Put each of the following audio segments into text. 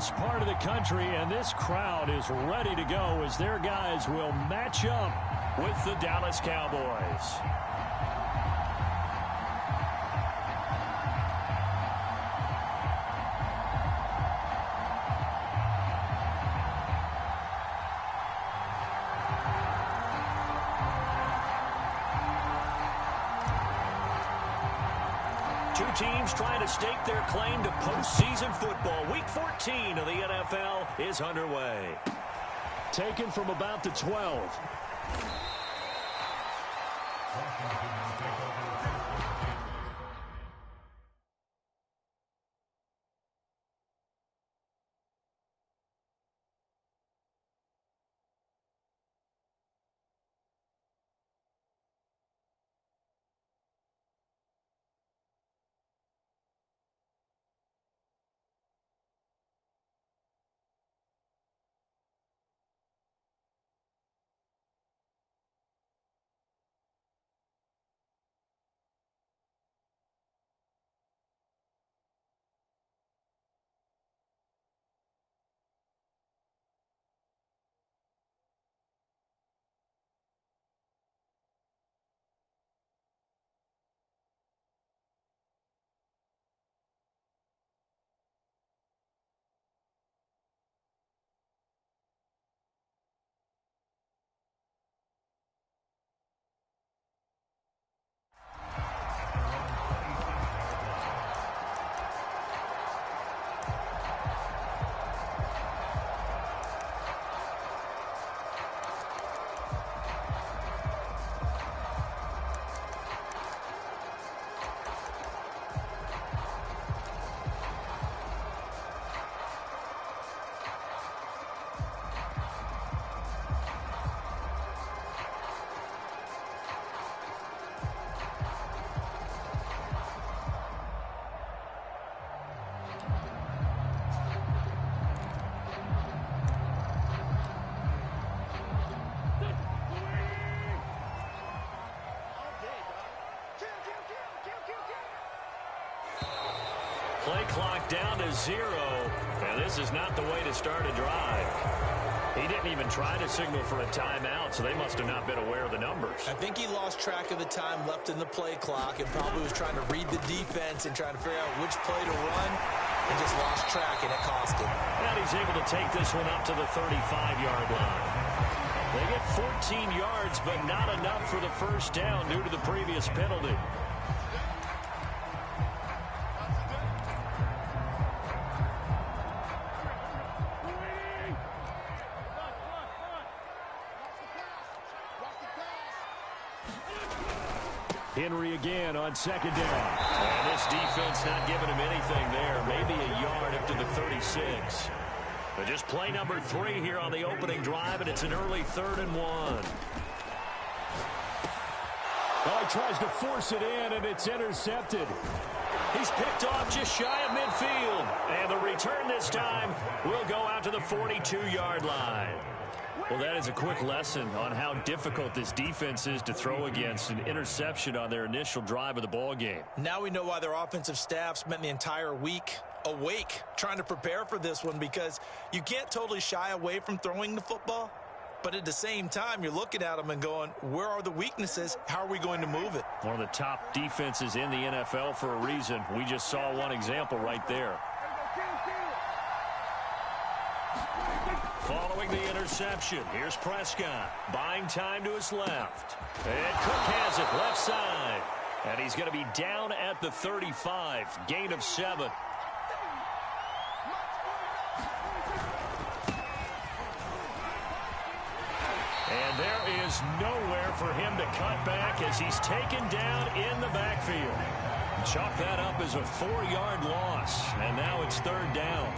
this part of the country, and this crowd is ready to go as their guys will match up with the Dallas Cowboys. Two teams trying to stake their claim to postseason football. Week 14 of the NFL is underway. Taken from about the 12. Play clock down to 0. And this is not the way to start a drive. He didn't even try to signal for a timeout, so they must have not been aware of the numbers. I think he lost track of the time left in the play clock and probably was trying to read the defense and trying to figure out which play to run and just lost track, and it cost him. And he's able to take this one up to the 35-yard line. They get 14 yards, but not enough for the first down due to the previous penalty. Henry again on second down. And this defense not giving him anything there. Maybe a yard up to the 36. But just play number 3 here on the opening drive, and it's an early 3rd and 1. Oh, he tries to force it in, and it's intercepted. He's picked off just shy of midfield. And the return this time will go out to the 42-yard line. Well, that is a quick lesson on how difficult this defense is to throw against. An interception on their initial drive of the ball game. Now we know why their offensive staff spent the entire week awake trying to prepare for this one, because you can't totally shy away from throwing the football. But at the same time, you're looking at them and going, where are the weaknesses? How are we going to move it? One of the top defenses in the NFL for a reason. We just saw one example right there. Following the interception, here's Prescott. Buying time to his left. And Cook has it left side. And he's going to be down at the 35. Gain of 7. And there is nowhere for him to cut back as he's taken down in the backfield. Chalk that up as a 4-yard loss. And now it's 3rd down.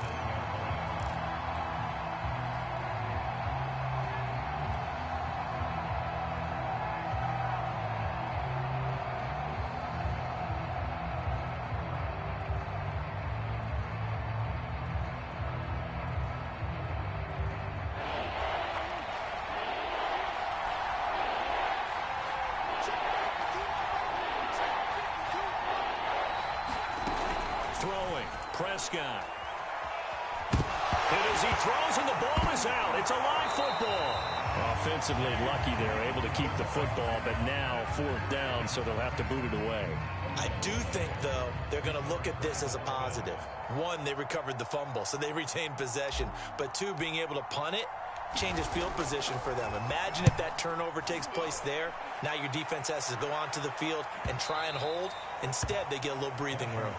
Prescott. as he throws and the ball is out. It's a live football. Offensively lucky they're able to keep the football, but now 4th down, so they'll have to boot it away. I do think, though, they're going to look at this as a positive. One, they recovered the fumble, so they retained possession. But two, being able to punt it changes field position for them. Imagine if that turnover takes place there. Now your defense has to go onto the field and try and hold. Instead, they get a little breathing room.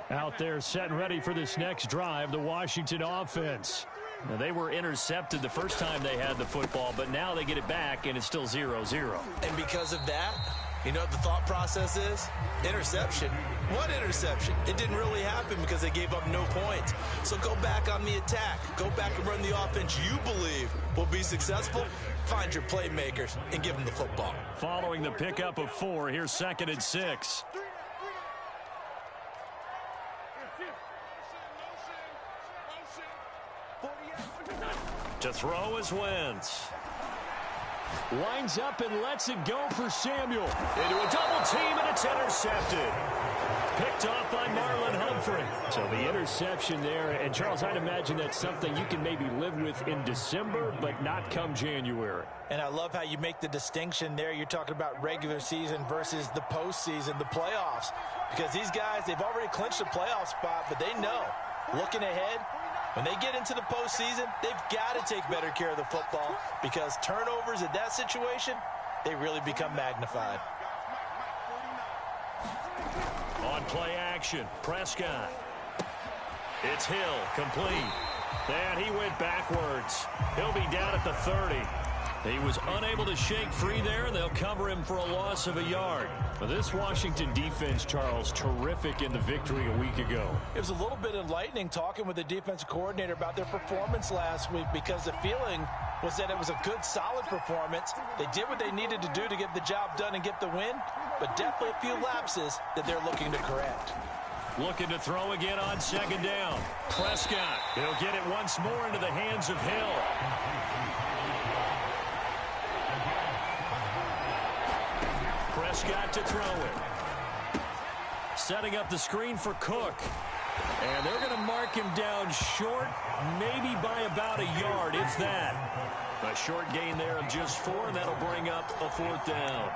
Out there set and ready for this next drive, the Washington offense. Now, they were intercepted the first time they had the football, but now they get it back, and it's still 0-0. And because of that, you know what the thought process is? Interception. What interception? It didn't really happen because they gave up no points. So go back on the attack. Go back and run the offense you believe will be successful. Find your playmakers and give them the football. Following the pickup of 4, here's 2nd and 6. To throw is Wentz. Winds up and lets it go for Samuel. Into a double team, and it's intercepted. Picked off by Marlon Humphrey. So the interception there. And, Charles, I'd imagine that's something you can maybe live with in December, but not come January. And I love how you make the distinction there. You're talking about regular season versus the postseason, the playoffs. Because these guys, they've already clinched a playoff spot, but they know, looking ahead, when they get into the postseason, they've got to take better care of the football because turnovers in that situation, they really become magnified. On play action, Prescott. It's Hill, complete. And he went backwards. He'll be down at the 30. He was unable to shake free there, and they'll cover him for a loss of a yard. But this Washington defense, Charles, terrific in the victory a week ago. It was a little bit enlightening talking with the defensive coordinator about their performance last week because the feeling was that it was a good, solid performance. They did what they needed to do to get the job done and get the win, but definitely a few lapses that they're looking to correct. Looking to throw again on 2nd down. Prescott, he'll get it once more into the hands of Hill. Prescott to throw it. Setting up the screen for Cook. And they're going to mark him down short, maybe by about a yard, if that. A short gain there of just 4, and that'll bring up a 4th down.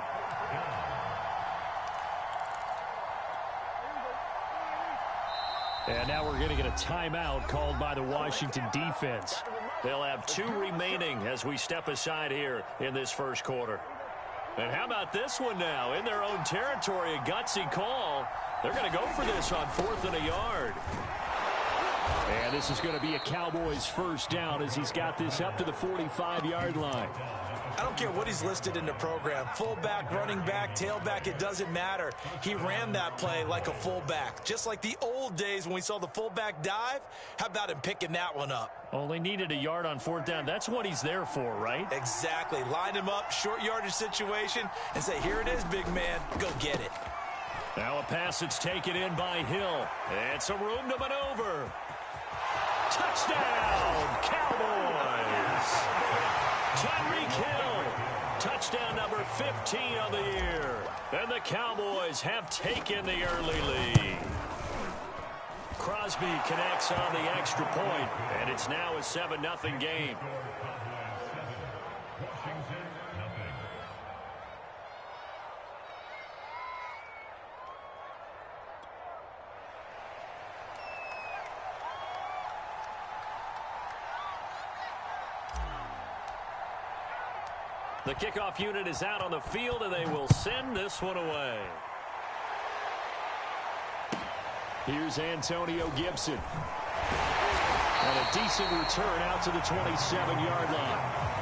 And now we're going to get a timeout called by the Washington defense. They'll have 2 remaining as we step aside here in this first quarter. And how about this one now? In their own territory, a gutsy call. They're going to go for this on 4th and a yard. And this is going to be a Cowboys 1st down as he's got this up to the 45-yard line. I don't care what he's listed in the program. Fullback, running back, tailback, it doesn't matter. He ran that play like a fullback. Just like the old days when we saw the fullback dive. How about him picking that one up? Only needed a yard on 4th down. That's what he's there for, right? Exactly. Line him up, short yardage situation, and say, here it is, big man. Go get it. Now a pass that's taken in by Hill. And some room to maneuver. Touchdown, Cowboys! Tyreek Hill, touchdown number 15 of the year. And the Cowboys have taken the early lead. Crosby connects on the extra point, and it's now a 7-0 game. The kickoff unit is out on the field, and they will send this one away. Here's Antonio Gibson. And a decent return out to the 27-yard line.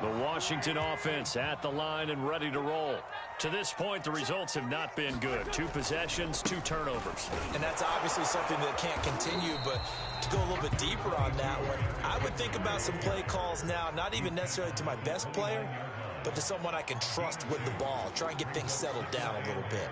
The Washington offense at the line and ready to roll. To this point, the results have not been good. 2 possessions, 2 turnovers. And that's obviously something that can't continue, but to go a little bit deeper on that one, I would think about some play calls now, not even necessarily to my best player, but to someone I can trust with the ball. Try and get things settled down a little bit.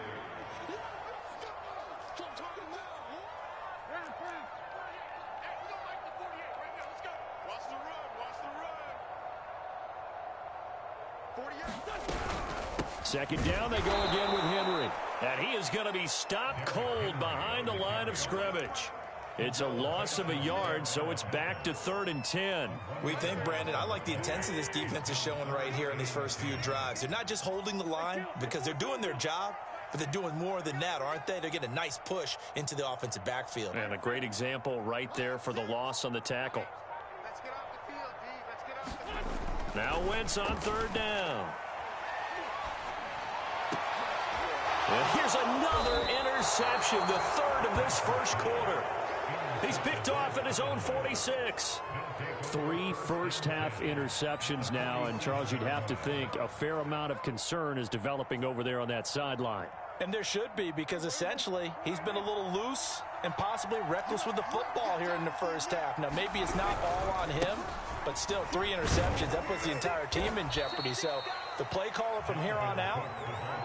Second down, they go again with Henry. And he is going to be stopped cold behind the line of scrimmage. It's a loss of a yard, so it's back to 3rd and 10. We think, Brandon, I like the intensity this defense is showing right here in these first few drives. They're not just holding the line because they're doing their job, but they're doing more than that, aren't they? They're getting a nice push into the offensive backfield. And a great example right there for the loss on the tackle. Let's get off the field, D. Let's get off the field. Now Wentz on 3rd down. And here's another interception, the 3rd of this first quarter. He's picked off at his own 46. 3 first-half interceptions now, and Charles, you'd have to think a fair amount of concern is developing over there on that sideline. And there should be, because essentially he's been a little loose and possibly reckless with the football here in the first half. Now, maybe it's not all on him, but still 3 interceptions. That puts the entire team in jeopardy. So the play caller from here on out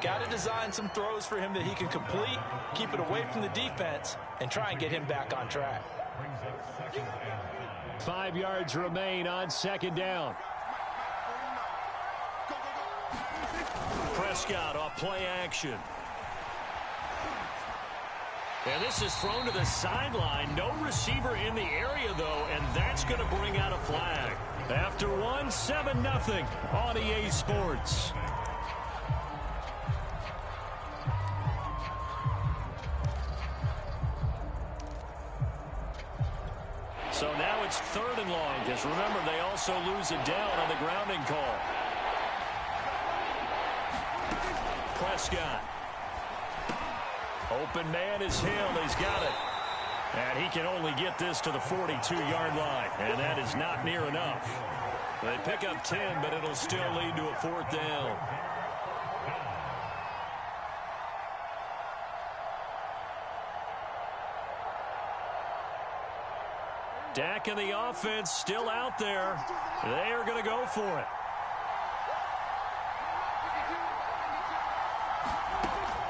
got to design some throws for him that he can complete, keep it away from the defense, and try and get him back on track. 5 yards remain on 2nd down. Prescott off play action. And this is thrown to the sideline. No receiver in the area, though, and that's going to bring out a flag. After 7-0 on EA Sports. So now it's 3rd and long, because remember, they also lose it down on the grounding call. Prescott. Open man is Hill. He's got it. And he can only get this to the 42-yard line, and that is not near enough. They pick up 10, but it'll still lead to a 4th down. Dak and the offense still out there. They are going to go for it.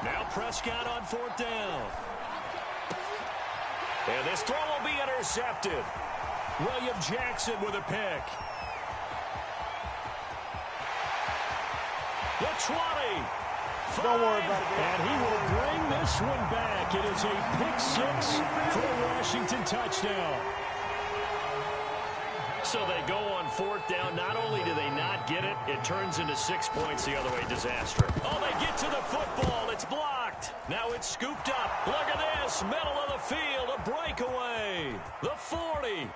Now Prescott on 4th down. And this throw will be intercepted. William Jackson with a pick. The 20. Don't worry about it. And he will bring this one back. It is a pick 6 for a Washington touchdown. So they go on 4th down. Not only do they not get it, it turns into 6 points the other way. Disaster. Oh, they get to the football. It's blocked. Now it's scooped up. Look at this. Middle of the field. A breakaway. The 40.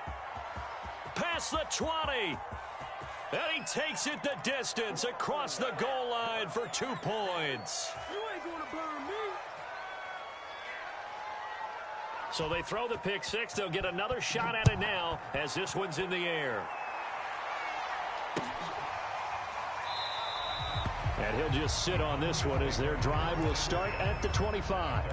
Past the 20. And he takes it the distance across the goal line for 2 points. You ain't gonna burn me. So they throw the pick 6. They'll get another shot at it now as this one's in the air. And he'll just sit on this one as their drive will start at the 25.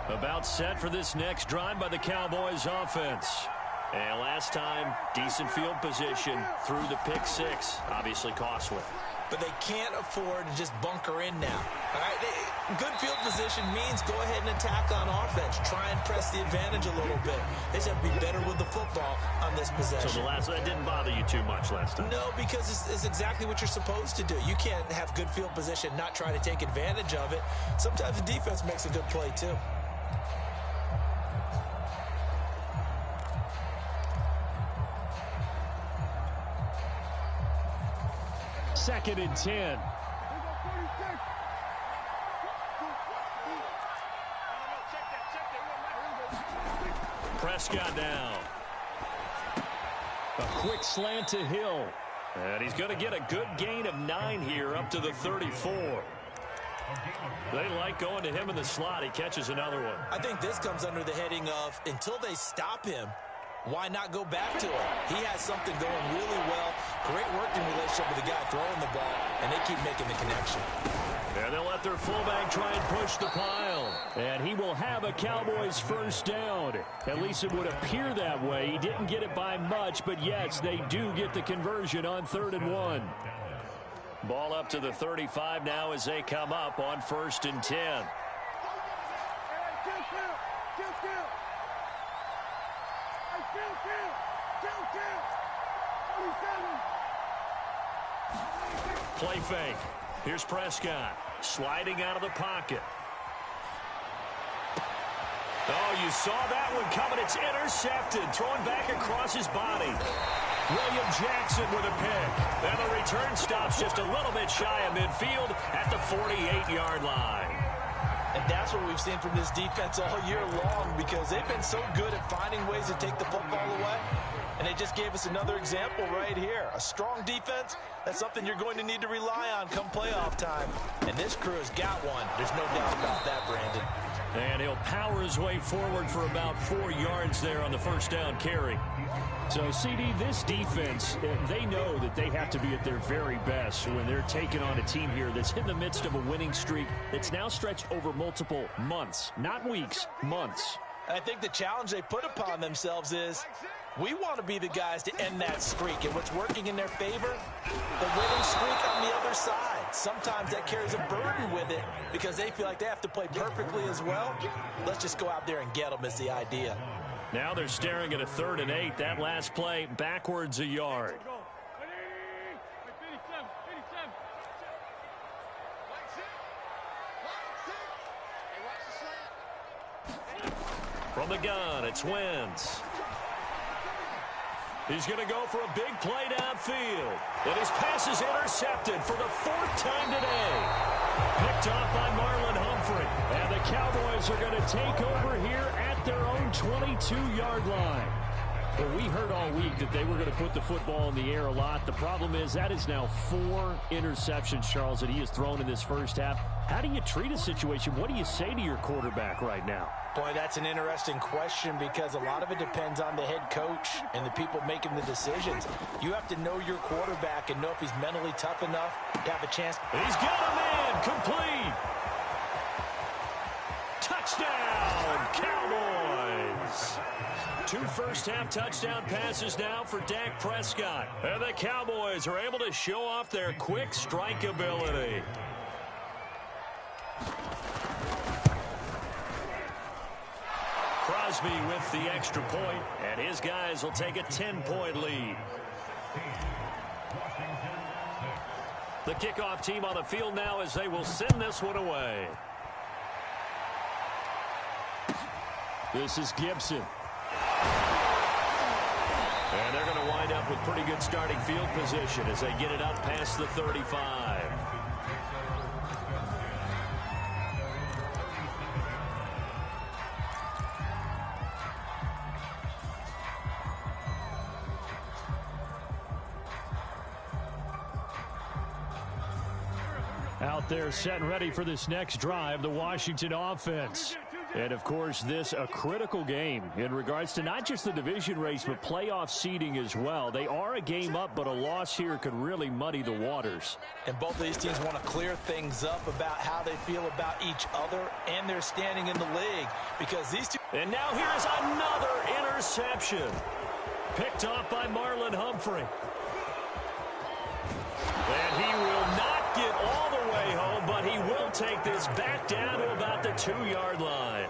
About set for this next drive by the Cowboys offense. And last time, decent field position through the pick 6. Obviously costly. But they can't afford to just bunker in now. All right? Good field position means go ahead and attack on offense. Try and press the advantage a little bit. They just have to be better with the football on this possession. So that didn't bother you too much last time? No, because it's exactly what you're supposed to do. You can't have good field position, not try to take advantage of it. Sometimes the defense makes a good play, too. Second and 10. Prescott down. A quick slant to Hill. And he's going to get a good gain of 9 here up to the 34. They like going to him in the slot. He catches another one. I think this comes under the heading of until they stop him, why not go back to it? He has something going really well. Great working relationship with the guy throwing the ball, and they keep making the connection. And they'll let their fullback try and push the pile. And he will have a Cowboys first down. At least it would appear that way. He didn't get it by much, but yes, they do get the conversion on 3rd and 1. Ball up to the 35 now as they come up on 1st and 10. Play fake. Here's Prescott sliding out of the pocket. Oh, you saw that one coming. It's intercepted. Thrown back across his body. William Jackson with a pick. And the return stops just a little bit shy of midfield at the 48-yard line. And that's what we've seen from this defense all year long, because they've been so good at finding ways to take the football away. And they just gave us another example right here. A strong defense, that's something you're going to need to rely on come playoff time. And this crew has got one. There's no doubt about that, Brandon. And he'll power his way forward for about 4 yards there on the first down carry. So, CD, this defense, they know that they have to be at their very best when they're taking on a team here that's in the midst of a winning streak that's now stretched over multiple months, not weeks, months. I think the challenge they put upon themselves is we want to be the guys to end that streak. And what's working in their favor? The winning streak on the other side. Sometimes that carries a burden with it because they feel like they have to play perfectly as well. Let's just go out there and get them is the idea. Now they're staring at a 3rd and 8. That last play backwards a yard. From the gun, it's Wentz. He's going to go for a big play downfield. And his pass is intercepted for the 4th time today. Picked off by Marlon Humphrey. And the Cowboys are going to take over here at their own 22-yard line. Well, we heard all week that they were going to put the football in the air a lot. The problem is that is now 4 interceptions, Charles, that he has thrown in this first half. How do you treat a situation? What do you say to your quarterback right now? Boy, that's an interesting question because a lot of it depends on the head coach and the people making the decisions. You have to know your quarterback and know if he's mentally tough enough to have a chance. He's got a man complete. Touchdown, Cowboys. 2 first-half touchdown passes now for Dak Prescott. And the Cowboys are able to show off their quick strike ability. Crosby with the extra point, and his guys will take a 10-point lead. The kickoff team on the field now as they will send this one away. This is Gibson. And they're going to wind up with pretty good starting field position as they get it up past the 35. Out there set and ready for this next drive, the Washington offense. And, of course, this a critical game in regards to not just the division race, but playoff seeding as well. They are a game up, but a loss here could really muddy the waters. And both of these teams want to clear things up about how they feel about each other and their standing in the league. Because these two... And now here's another interception. Picked off by Marlon Humphrey. And he will not get all the way home, but he will take this back down to about the 2-yard line.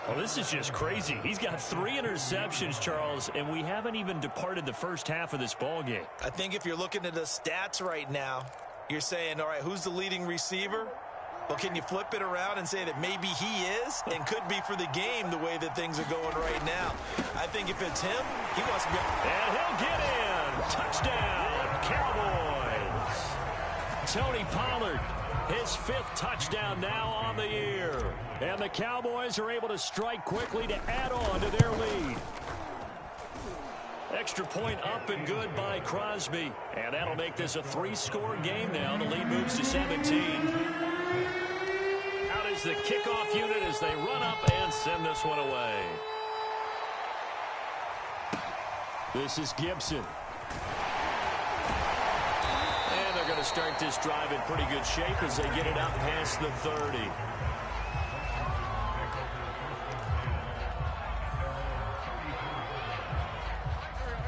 Well, this is just crazy. He's got 3 interceptions, Charles, and we haven't even departed the first half of this ball game. I think if you're looking at the stats right now, you're saying, all right, who's the leading receiver? Well, can you flip it around and say that maybe he is and could be for the game the way that things are going right now? I think if it's him, he wants to be... And he'll get in. Touchdown, Cowboys. Tony Pollard, his 5th touchdown now on the year. And the Cowboys are able to strike quickly to add on to their lead. Extra point up and good by Crosby. And that'll make this a 3-score game now. The lead moves to 17. Out is the kickoff unit as they run up and send this one away. This is Gibson. And they're going to start this drive in pretty good shape as they get it up past the 30.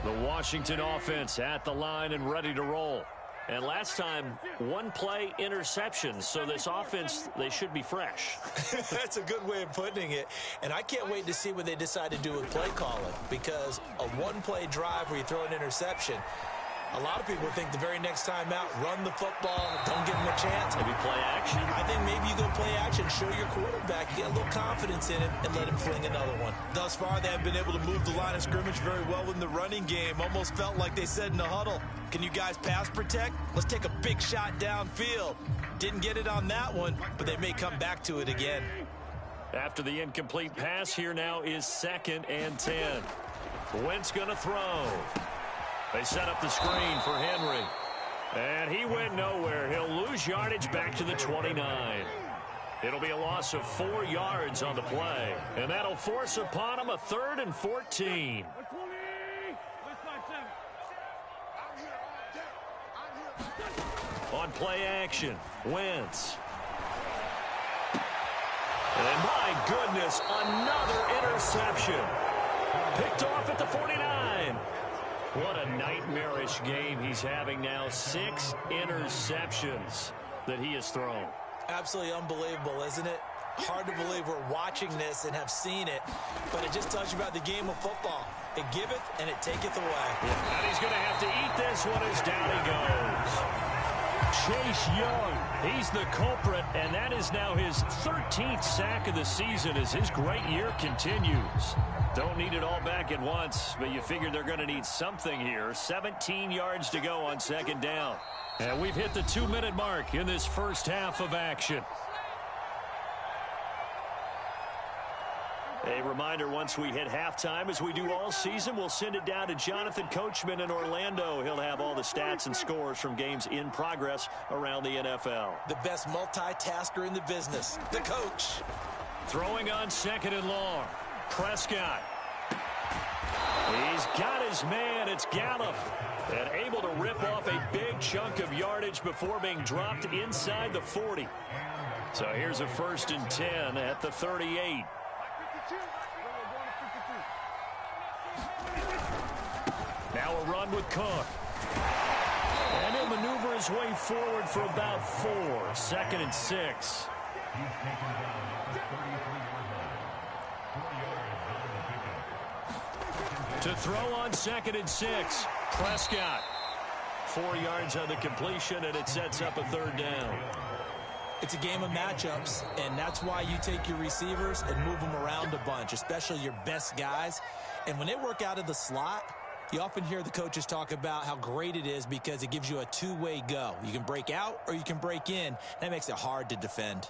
The Washington offense at the line and ready to roll. And last time, one play interception. So this offense, they should be fresh. That's a good way of putting it. And I can't wait to see what they decide to do with play calling, because a one-play drive where you throw an interception, a lot of people think the very next time out, run the football, don't give them a chance. Maybe play action. I think maybe you go play action, show your quarterback, get a little confidence in him, and let him fling another one. Thus far, they have been able to move the line of scrimmage very well in the running game. Almost felt like they said in the huddle, can you guys pass protect? Let's take a big shot downfield. Didn't get it on that one, but they may come back to it again. After the incomplete pass, here now is 2nd and 10. Wentz going to throw. They set up the screen for Henry. And he went nowhere. He'll lose yardage back to the 29. It'll be a loss of 4 yards on the play. And that'll force upon him a 3rd and 14. On play action, Wentz. And my goodness, another interception. Picked off at the 49. What a nightmarish game he's having now. 6 interceptions that he has thrown. Absolutely unbelievable, isn't it? Hard to believe we're watching this and have seen it, but it just tells you about the game of football. It giveth and it taketh away. Yeah. And he's going to have to eat this one as down he goes. Chase Young, he's the culprit, and that is now his 13th sack of the season as his great year continues. Don't need it all back at once, but you figure they're going to need something here. 17 yards to go on 2nd down. And we've hit the 2-minute mark in this first half of action. A reminder, once we hit halftime, as we do all season, we'll send it down to Jonathan Coachman in Orlando. He'll have all the stats and scores from games in progress around the NFL. The best multitasker in the business, the coach. Throwing on 2nd and long. Prescott. He's got his man. It's Gallup. And able to rip off a big chunk of yardage before being dropped inside the 40. So here's a 1st and 10 at the 38. Now a run with Cook. And he'll maneuver his way forward for about 4. 2nd and 6. To throw on 2nd and 6. Prescott. 4 yards on the completion, and it sets up a 3rd down. It's a game of matchups, and that's why you take your receivers and move them around a bunch, especially your best guys. And when they work out of the slot, you often hear the coaches talk about how great it is because it gives you a two-way go. You can break out or you can break in. That makes it hard to defend.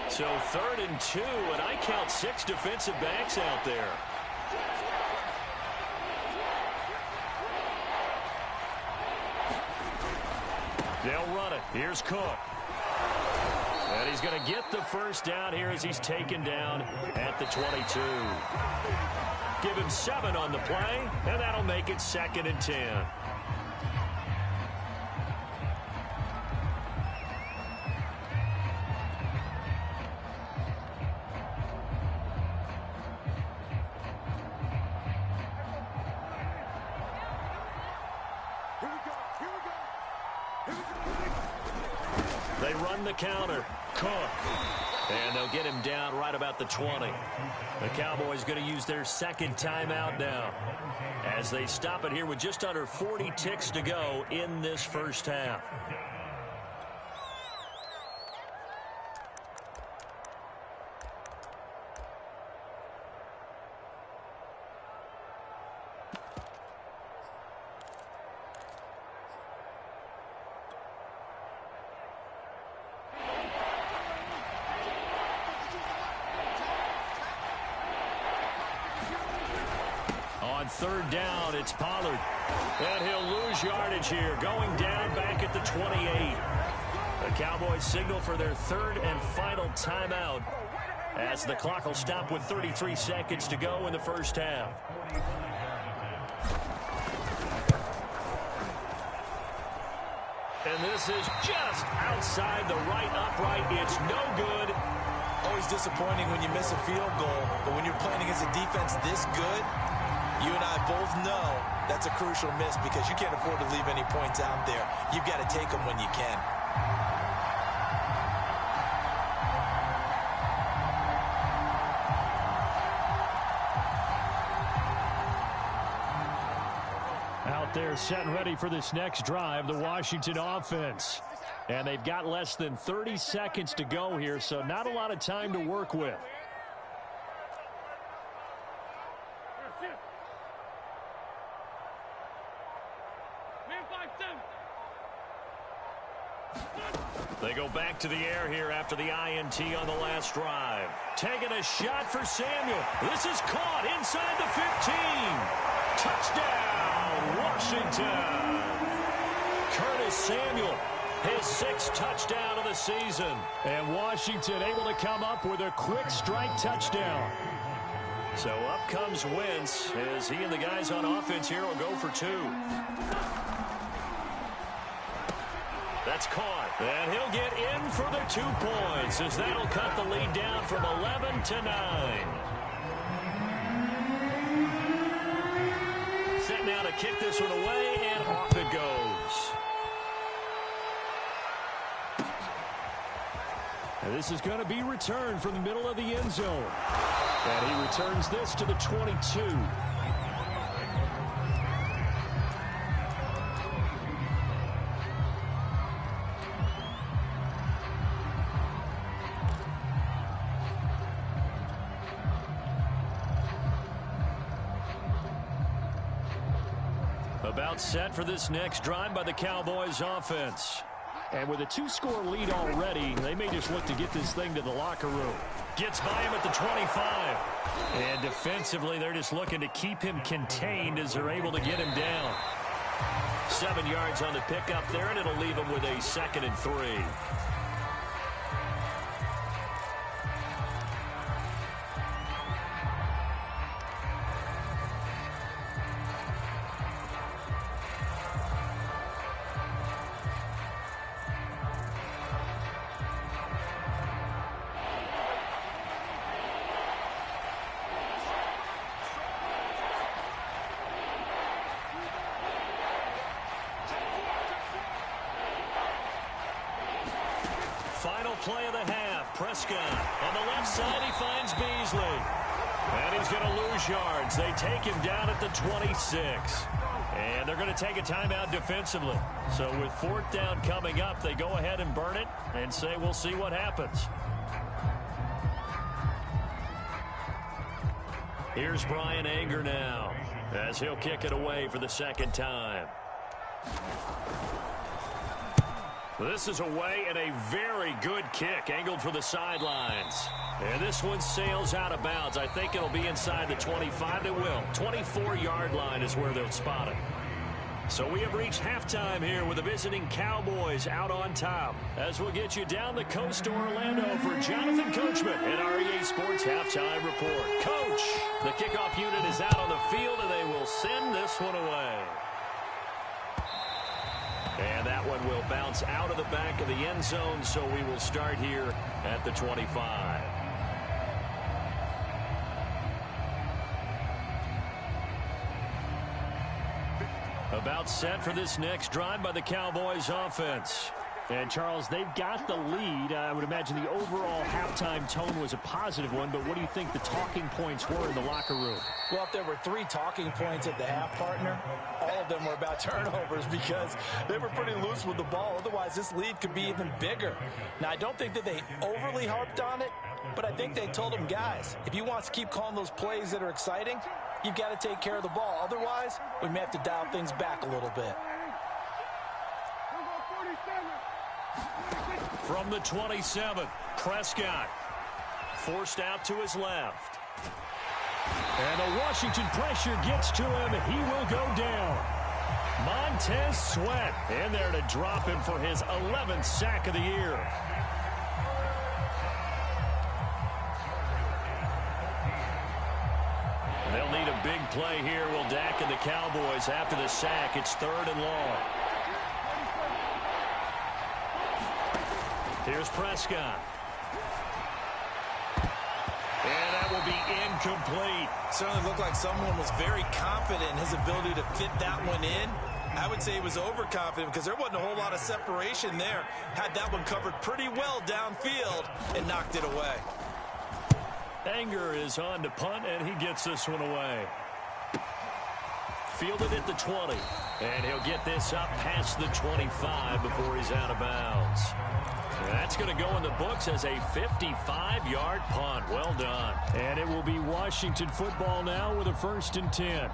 So 3rd and 2, and I count 6 defensive backs out there. They'll run it. Here's Cook. And he's going to get the 1st down here as he's taken down at the 22. Give him 7 on the play, and that'll make it 2nd and 10. They run the counter. Cook. And they'll get him down right about the 20. The Cowboys going to use their 2nd timeout now as they stop it here with just under 40 ticks to go in this first half. On third down, it's Pollard. And he'll lose yardage here, going down back at the 28. The Cowboys signal for their third and final timeout as the clock will stop with 33 seconds to go in the first half. And this is just outside the right upright. It's no good. Always disappointing when you miss a field goal, but when you're playing against a defense this good, you and I both know that's a crucial miss because you can't afford to leave any points out there. You've got to take them when you can. Out there set and ready for this next drive, the Washington offense. And they've got less than 30 seconds to go here, so not a lot of time to work with. They go back to the air here after the INT on the last drive. Taking a shot for Samuel. This is caught inside the 15. Touchdown, Washington. Curtis Samuel, his 6th touchdown of the season. And Washington able to come up with a quick strike touchdown. So up comes Wentz as he and the guys on offense here will go for 2. That's caught. And he'll get in for the 2 points as that'll cut the lead down from 11 to 9. Set now to kick this one away, and off it goes. And this is going to be returned from the middle of the end zone. And he returns this to the 22. About set for this next drive by the Cowboys offense. And with a 2-score lead already, they may just look to get this thing to the locker room. Gets by him at the 25. And defensively, they're just looking to keep him contained as they're able to get him down. 7 yards on the pickup there, and it'll leave him with a 2nd and 3. Final play of the half. Prescott on the left side. He finds Beasley. And he's going to lose yards. They take him down at the 26. And they're going to take a timeout defensively. So with 4th down coming up, they go ahead and burn it and say we'll see what happens. Here's Brian Anger now as he'll kick it away for the 2nd time. This is away and a very good kick angled for the sidelines. And this one sails out of bounds. I think it'll be inside the 25. It will. 24-yard line is where they'll spot it. So we have reached halftime here with the visiting Cowboys out on top. As we'll get you down the coast to Orlando for Jonathan Coachman at our EA Sports Halftime Report. Coach, the kickoff unit is out on the field, and they will send this one away. And that one will bounce out of the back of the end zone, so we will start here at the 25. About set for this next drive by the Cowboys offense. And, Charles, they've got the lead. I would imagine the overall halftime tone was a positive one, but what do you think the talking points were in the locker room? Well, if there were 3 talking points at the half, partner, all of them were about turnovers because they were pretty loose with the ball. Otherwise, this lead could be even bigger. Now, I don't think that they overly harped on it, but I think they told them, guys, if you want to keep calling those plays that are exciting, you've got to take care of the ball. Otherwise, we may have to dial things back a little bit. From the 27, Prescott forced out to his left. And the Washington pressure gets to him. He will go down. Montez Sweat in there to drop him for his 11th sack of the year. They'll need a big play here, will Dak and the Cowboys after the sack. It's 3rd and long. Here's Prescott. And that will be incomplete. Certainly looked like someone was very confident in his ability to fit that one in. I would say he was overconfident because there wasn't a whole lot of separation there. Had that one covered pretty well downfield and knocked it away. Anger is on to punt, and he gets this one away. Fielded at the 20. And he'll get this up past the 25 before he's out of bounds. That's going to go in the books as a 55-yard punt. Well done. And it will be Washington football now with a 1st and 10.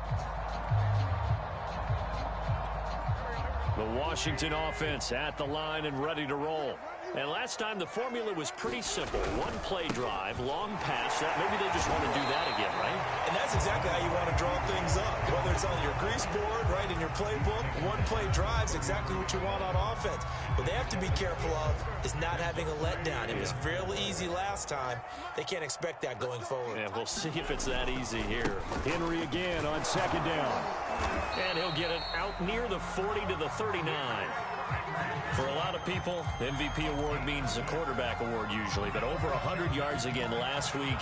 The Washington offense at the line and ready to roll. And last time the formula was pretty simple. 1-play drive, long pass. Maybe they just want to do that again, right? And that's exactly how you want to draw things up. Whether it's on your grease board, right, in your playbook, 1-play drive's exactly what you want on offense. What they have to be careful of is not having a letdown. It was fairly easy last time. They can't expect that going forward. Yeah, we'll see if it's that easy here. Henry again on 2nd down. And he'll get it out near the 40 to the 39. For a lot of people, MVP award means a quarterback award usually, but over 100 yards again last week.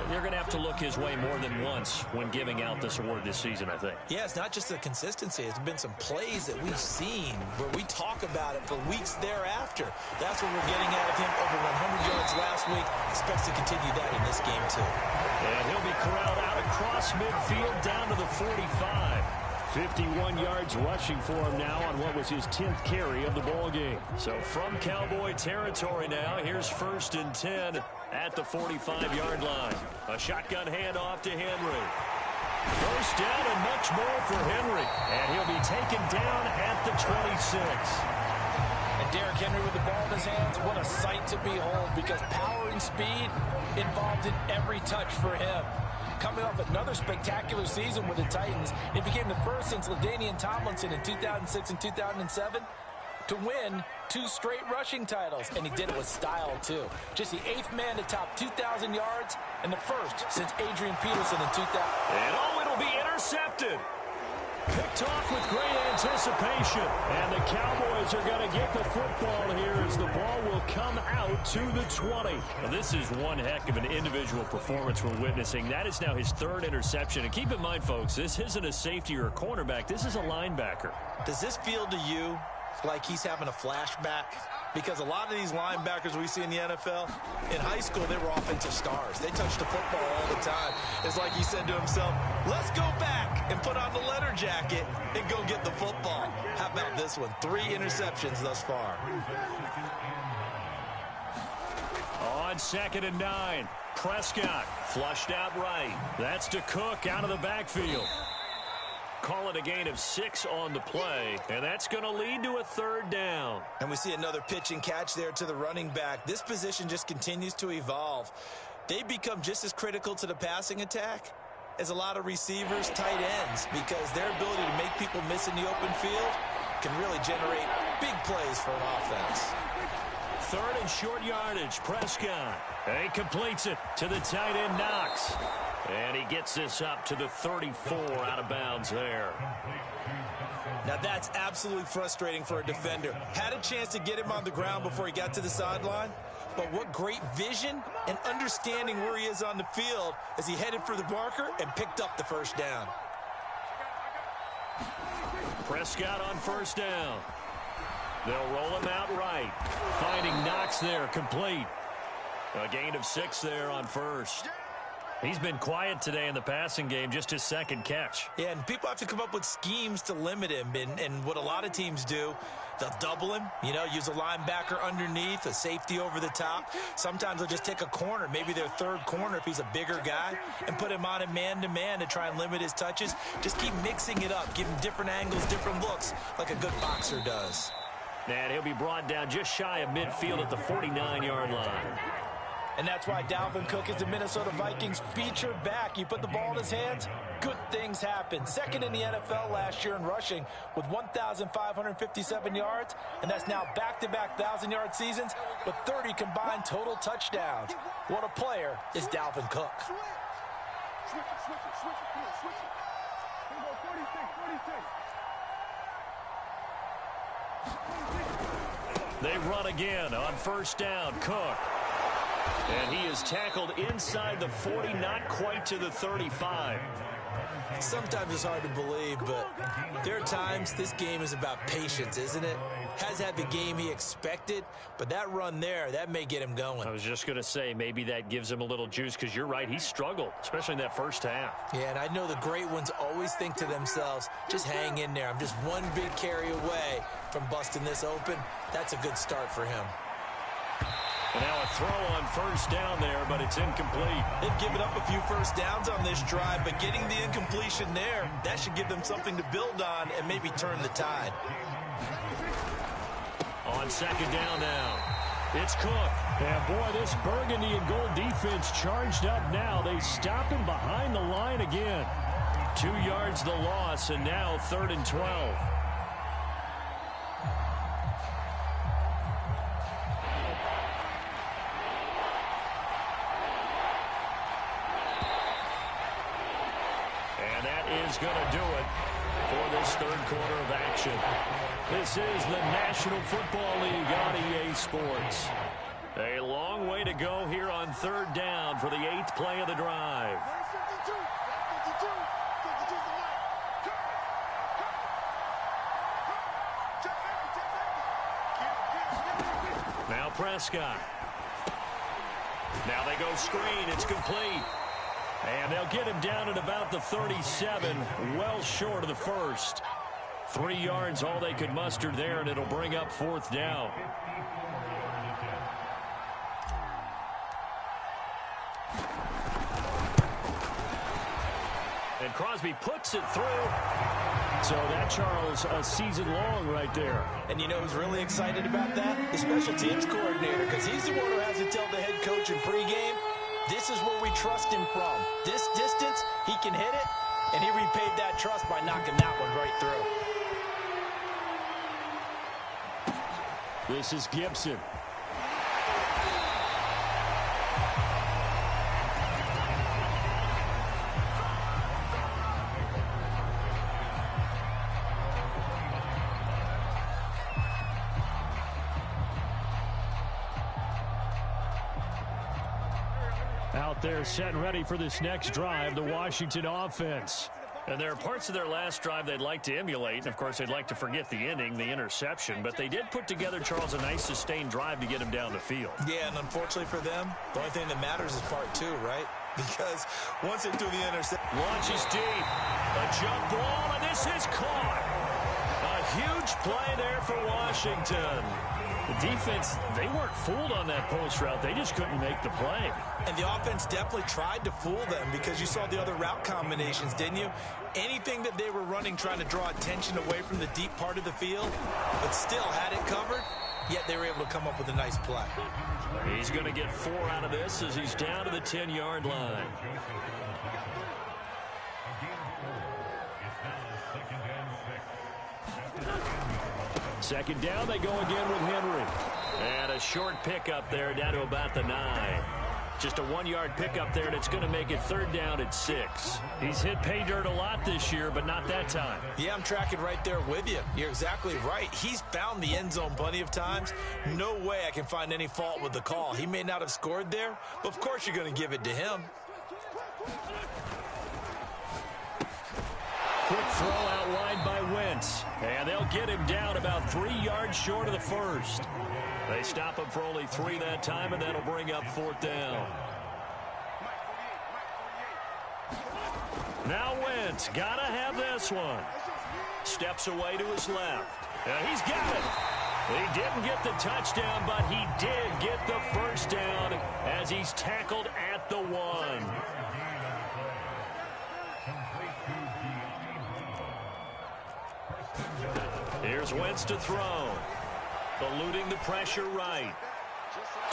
They're going to have to look his way more than once when giving out this award this season, I think. Yeah, it's not just the consistency. It's been some plays that we've seen where we talk about it for weeks thereafter. That's what we're getting out of him. Over 100 yards last week. Expects to continue that in this game, too. And he'll be corralled out across midfield down to the 45. 51 yards rushing for him now on what was his 10th carry of the ball game. So from Cowboy territory now, here's 1st and 10 at the 45-yard line. A shotgun handoff to Henry. 1st down and much more for Henry. And he'll be taken down at the 26. And Derrick Henry with the ball in his hands, what a sight to behold, because power and speed involved in every touch for him. Coming off another spectacular season with the Titans, it became the first since LaDainian Tomlinson in 2006 and 2007 to win 2 straight rushing titles, and he did it with style, too. Just the 8th man to top 2,000 yards and the first since Adrian Peterson in 2000. And it'll be intercepted. Picked off with great anticipation. And the Cowboys are going to get the football here as the ball will come out to the 20. Now, this is one heck of an individual performance we're witnessing. That is now his 3rd interception. And keep in mind, folks, this isn't a safety or a cornerback. This is a linebacker. Does this feel to you like he's having a flashback? Because a lot of these linebackers we see in the NFL, in high school, they were offensive stars. They touched the football all the time. It's like he said to himself, let's go back and put on the letter jacket and go get the football. How about this one? 3 interceptions thus far. On 2nd and 9, Prescott flushed out right. That's to Cook out of the backfield. Call it a gain of 6 on the play, and that's going to lead to a 3rd down. And we see another pitch and catch there to the running back. This position just continues to evolve. They become just as critical to the passing attack as a lot of receivers, tight ends, because their ability to make people miss in the open field can really generate big plays for an offense. 3rd and short yardage, Prescott. And he completes it to the tight end, Knox. And he gets this up to the 34 out of bounds there. Now that's absolutely frustrating for a defender. Had a chance to get him on the ground before he got to the sideline, but what great vision and understanding where he is on the field as he headed for the marker and picked up the 1st down. Prescott on 1st down. They'll roll him out right. Finding Knox there, complete. A gain of 6 there on 1st. He's been quiet today in the passing game, just his 2nd catch. Yeah, and people have to come up with schemes to limit him. And what a lot of teams do, they'll double him, use a linebacker underneath, a safety over the top. Sometimes they'll just take a corner, maybe their 3rd corner if he's a bigger guy, and put him on a man-to-man to try and limit his touches. Just keep mixing it up, give him different angles, different looks, like a good boxer does. And he'll be brought down just shy of midfield at the 49-yard line. And that's why Dalvin Cook is the Minnesota Vikings featured back. You put the ball in his hands, good things happen. Second in the NFL last year in rushing with 1,557 yards, and that's now back-to-back 1,000-yard seasons with 30 combined total touchdowns. What a player is Dalvin Cook. Switch it. Come on, switch it. Here we go, 46. They run again on first down. Cook. And he is tackled inside the 40, not quite to the 35. Sometimes it's hard to believe, but there are times this game is about patience, isn't it? Has had the game he expected, but that run there, that may get him going. I was just going to say, maybe that gives him a little juice, because you're right, he struggled, especially in that first half. Yeah, and I know the great ones always think to themselves, just hang in there. I'm just one big carry away from busting this open. That's a good start for him. And now a throw on first down there, but it's incomplete. They've given up a few first downs on this drive, but getting the incompletion there, that should give them something to build on and maybe turn the tide. On second down now, it's Cook. And boy, this burgundy and gold defense charged up now. They stop him behind the line again. 2 yards the loss, and now 3rd and 12. Is going to do it for this third quarter of action. This is the National Football League on EA Sports. A long way to go here on third down for the 8th play of the drive. Now Prescott. Now they go screen. It's complete. And they'll get him down at about the 37, well short of the first. 3 yards, all they could muster there, and it'll bring up 4th down. And Crosby puts it through. So that, Charles, a season long right there. And you know who's really excited about that? The special teams coordinator, because he's the one who has to tell the head coach in pregame, this is where we trust him from. This distance, he can hit it, and he repaid that trust by knocking that one right through. This is Gibson. Out there set and ready for this next drive, the Washington offense. And there are parts of their last drive they'd like to emulate. And, of course, they'd like to forget the inning, the interception. But they did put together, Charles, a nice sustained drive to get him down the field. Yeah, and unfortunately for them, the only thing that matters is part 2, right? Because once they do the interception. Launches deep. A jump ball, and this is caught. A huge play there for Washington. The defense, they weren't fooled on that post route. They just couldn't make the play. And the offense definitely tried to fool them because you saw the other route combinations, didn't you? Anything that they were running trying to draw attention away from the deep part of the field, but still had it covered, yet they were able to come up with a nice play. He's going to get 4 out of this as he's down to the 10-yard line. Second down, they go again with Henry. And a short pickup there down to about the 9. Just a 1-yard pickup there, and it's going to make it 3rd down at 6. He's hit pay dirt a lot this year, but not that time. Yeah, I'm tracking right there with you. You're exactly right. He's found the end zone plenty of times. No way I can find any fault with the call. He may not have scored there, but of course you're going to give it to him. Quick throw out wide by Wentz. And they'll get him down about 3 yards short of the first. They stop him for only 3 that time, and that'll bring up 4th down. Now Wentz, gotta have this one. Steps away to his left. He's got it. He didn't get the touchdown, but he did get the first down as he's tackled at the 1. Here's Wentz to throw. Eluding the pressure right.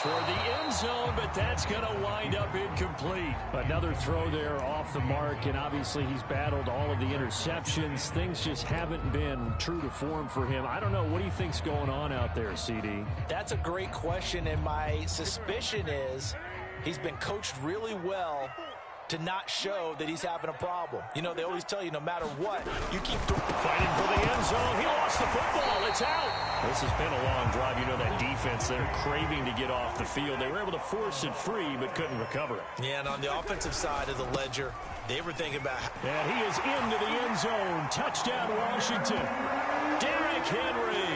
toward the end zone, but that's going to wind up incomplete. Another throw there off the mark, and obviously he's battled all of the interceptions. Things just haven't been true to form for him. I don't know. What do you think's going on out there, CD? That's a great question, and my suspicion is he's been coached really well to not show that he's having a problem. You know, they always tell you no matter what, you keep fighting for the end zone. He lost the football. It's out. This has been a long drive. You know that defense, they're craving to get off the field. They were able to force it free, but couldn't recover it. Yeah, and on the offensive side of the ledger, they were thinking about... And he is into the end zone. Touchdown, Washington. Derrick Henry.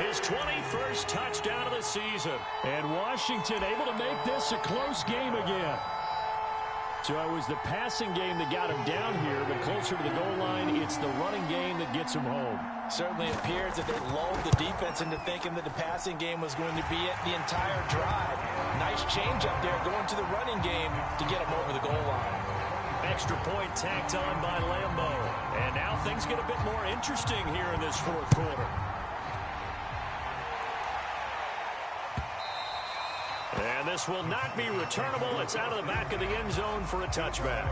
His 21st touchdown of the season. And Washington able to make this a close game again. So it was the passing game that got him down here, but closer to the goal line, it's the running game that gets him home. Certainly appears that they lulled the defense into thinking that the passing game was going to be it the entire drive. Nice change up there going to the running game to get him over the goal line. Extra point tacked on by Lambo. And now things get a bit more interesting here in this fourth quarter. And this will not be returnable. It's out of the back of the end zone for a touchback.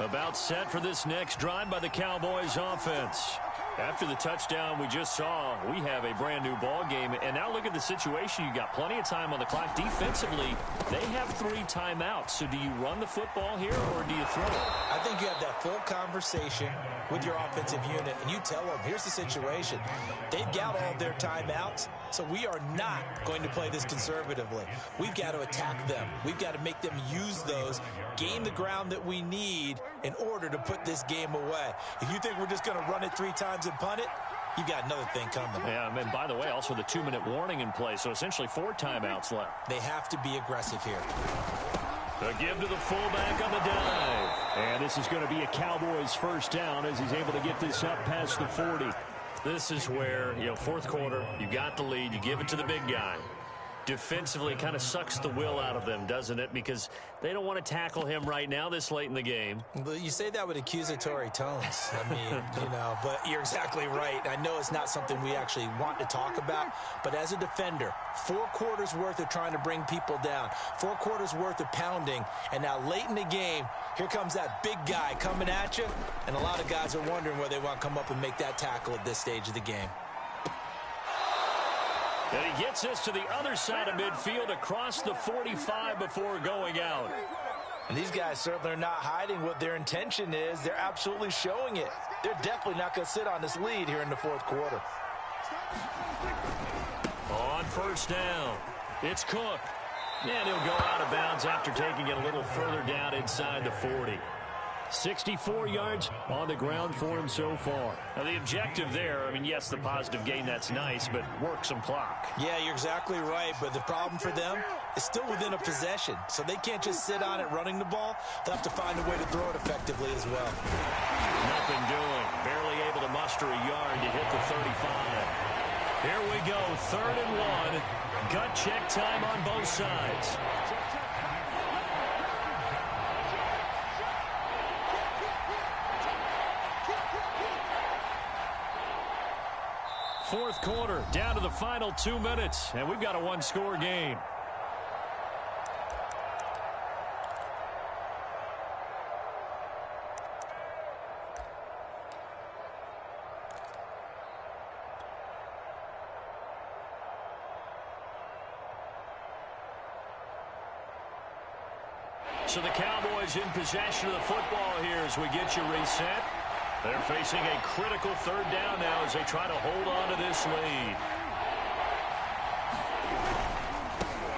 About set for this next drive by the Cowboys offense. After the touchdown we just saw, we have a brand new ball game. And now look at the situation. You got plenty of time on the clock. Defensively, they have 3 timeouts. So do you run the football here or do you throw it? I think you have that full conversation with your offensive unit, and you tell them, here's the situation. They've got all their timeouts, so we are not going to play this conservatively. We've got to attack them. We've got to make them use those, gain the ground that we need in order to put this game away. If you think we're just going to run it 3 times and punt it, you've got another thing coming. Yeah, and by the way, also the 2-minute warning in play, so essentially 4 timeouts left. They have to be aggressive here. A give to the fullback on the dive. And this is going to be a Cowboys first down as he's able to get this up past the 40. This is where, fourth quarter, you got the lead, you give it to the big guy. Defensively, kind of sucks the will out of them, doesn't it? Because they don't want to tackle him right now this late in the game. But you say that with accusatory tones. I mean, but you're exactly right. I know it's not something we actually want to talk about, but as a defender, 4 quarters worth of trying to bring people down, 4 quarters worth of pounding, and now late in the game, here comes that big guy coming at you, and a lot of guys are wondering whether they want to come up and make that tackle at this stage of the game. And he gets us to the other side of midfield across the 45 before going out. And these guys certainly are not hiding what their intention is. They're absolutely showing it. They're definitely not going to sit on this lead here in the fourth quarter. On first down, it's Cook. And he'll go out of bounds after taking it a little further down inside the 40. 64 yards on the ground for him so far. Now, the objective there, yes, the positive gain, that's nice, but work some clock. Yeah, you're exactly right, but the problem for them is still within a possession, so they can't just sit on it running the ball. They'll have to find a way to throw it effectively as well. Nothing doing. Barely able to muster a yard to hit the 35. Here we go, 3rd and 1. Gut check time on both sides. Fourth quarter, down to the final 2 minutes, and we've got a 1-score game. So the Cowboys in possession of the football here as we get you reset. They're facing a critical 3rd down now as they try to hold on to this lead.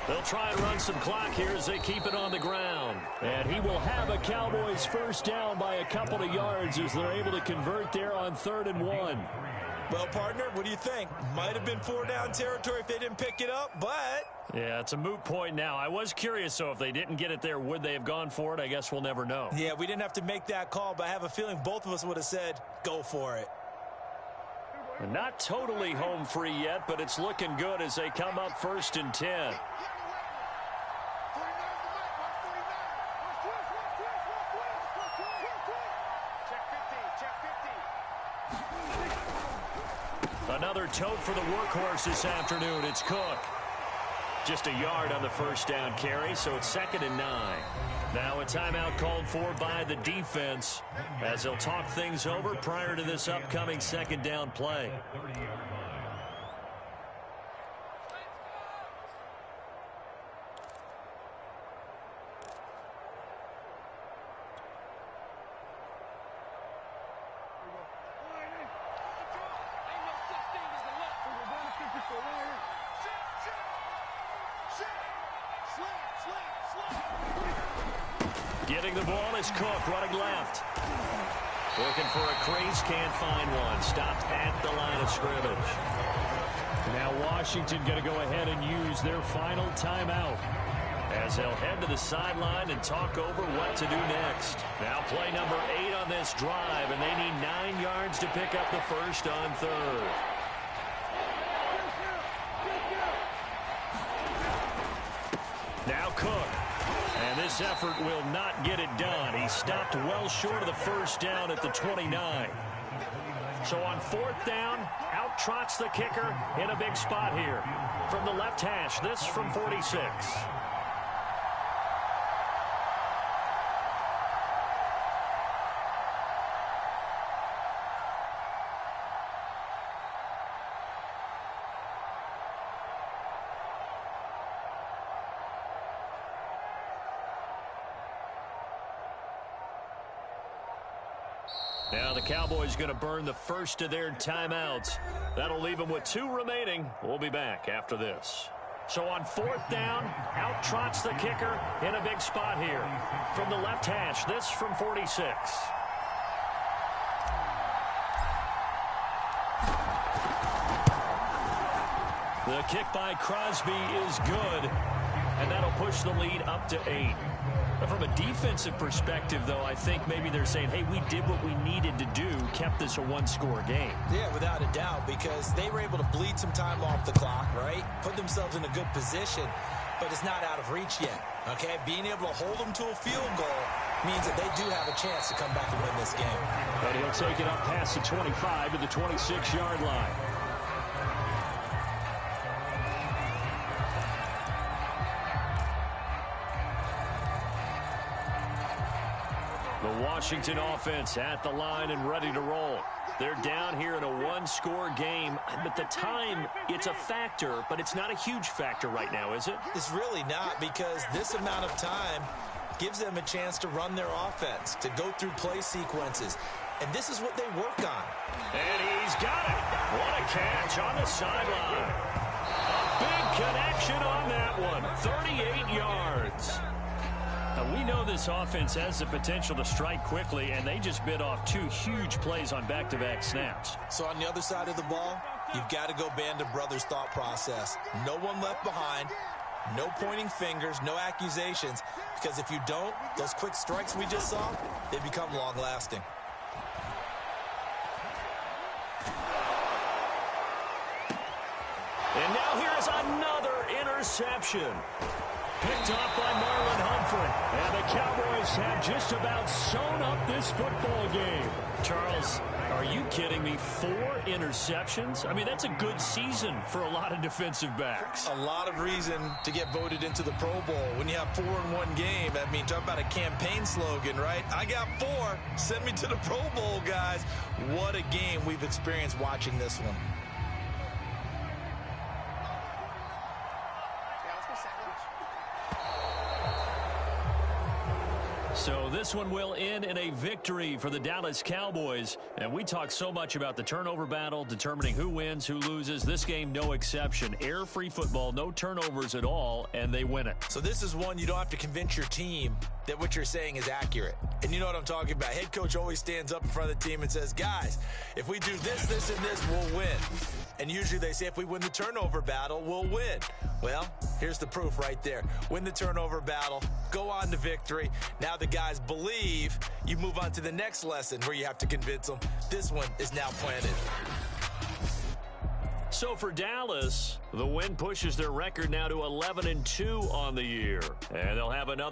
They'll try and run some clock here as they keep it on the ground. And he will have a Cowboys first down by a couple of yards as they're able to convert there on 3rd and 1. Well, partner, what do you think? Might have been 4-down territory if they didn't pick it up, but... Yeah, it's a moot point now. I was curious, so if they didn't get it there, would they have gone for it? I guess we'll never know. Yeah, we didn't have to make that call, but I have a feeling both of us would have said, go for it. Not totally home free yet, but it's looking good as they come up 1st and 10. Another tote for the workhorse this afternoon. It's Cook. Just a yard on the first down carry, so it's 2nd and 9. Now a timeout called for by the defense as they'll talk things over prior to this upcoming 2nd down play. Getting the ball is Cook, running left. Looking for a crease, can't find one. Stopped at the line of scrimmage. Now Washington going to go ahead and use their final timeout, as they'll head to the sideline and talk over what to do next. Now play number 8 on this drive, and they need 9 yards to pick up the first on 3rd. Now Cook. And this effort will not get it done. He stopped well short of the first down at the 29. So on 4th down, out trots the kicker in a big spot here. From the left hash, this from 46. Now the Cowboys going to burn the first of their timeouts. That'll leave them with 2 remaining. We'll be back after this. So on 4th down, out trots the kicker in a big spot here. From the left hash, this from 46. The kick by Crosby is good, and that'll push the lead up to 8. From a defensive perspective, though, I think maybe they're saying, hey, we did what we needed to do, kept this a 1-score game. Yeah, without a doubt, because they were able to bleed some time off the clock, right? Put themselves in a good position, but it's not out of reach yet, okay? Being able to hold them to a field goal means that they do have a chance to come back and win this game. And he'll take it up past the 25 to the 26-yard line. The Washington offense at the line and ready to roll. They're down here in a 1-score game, but the time, it's a factor, but it's not a huge factor right now, is it? It's really not, because this amount of time gives them a chance to run their offense, to go through play sequences. And this is what they work on. And he's got it. What a catch on the sideline. A big connection on that one. 38 yards. Now, we know this offense has the potential to strike quickly, and they just bit off 2 huge plays on back-to-back snaps. So on the other side of the ball, you've got to go Band of Brothers thought process. No one left behind, no pointing fingers, no accusations, because if you don't, those quick strikes we just saw, they become long-lasting. And now here's another interception. Picked off by Marlon Humphrey. And the Cowboys have just about sewn up this football game. Charles, are you kidding me? 4 interceptions? I mean, that's a good season for a lot of defensive backs. A lot of reason to get voted into the Pro Bowl. When you have 4 in one game, I mean, talk about a campaign slogan, right? I got 4. Send me to the Pro Bowl, guys. What a game we've experienced watching this one. So this one will end in a victory for the Dallas Cowboys. And we talk so much about the turnover battle, determining who wins, who loses. This game, no exception. Air-free football, no turnovers at all, and they win it. So this is one you don't have to convince your team that what you're saying is accurate. And you know what I'm talking about. Head coach always stands up in front of the team and says, guys, if we do this, this, and this, we'll win. And usually they say if we win the turnover battle, we'll win. Well, here's the proof right there. Win the turnover battle, go on to victory. Now the guys believe. You move on to the next lesson where you have to convince them. This one is now planted. So for Dallas, the win pushes their record now to 11-2 on the year. And they'll have another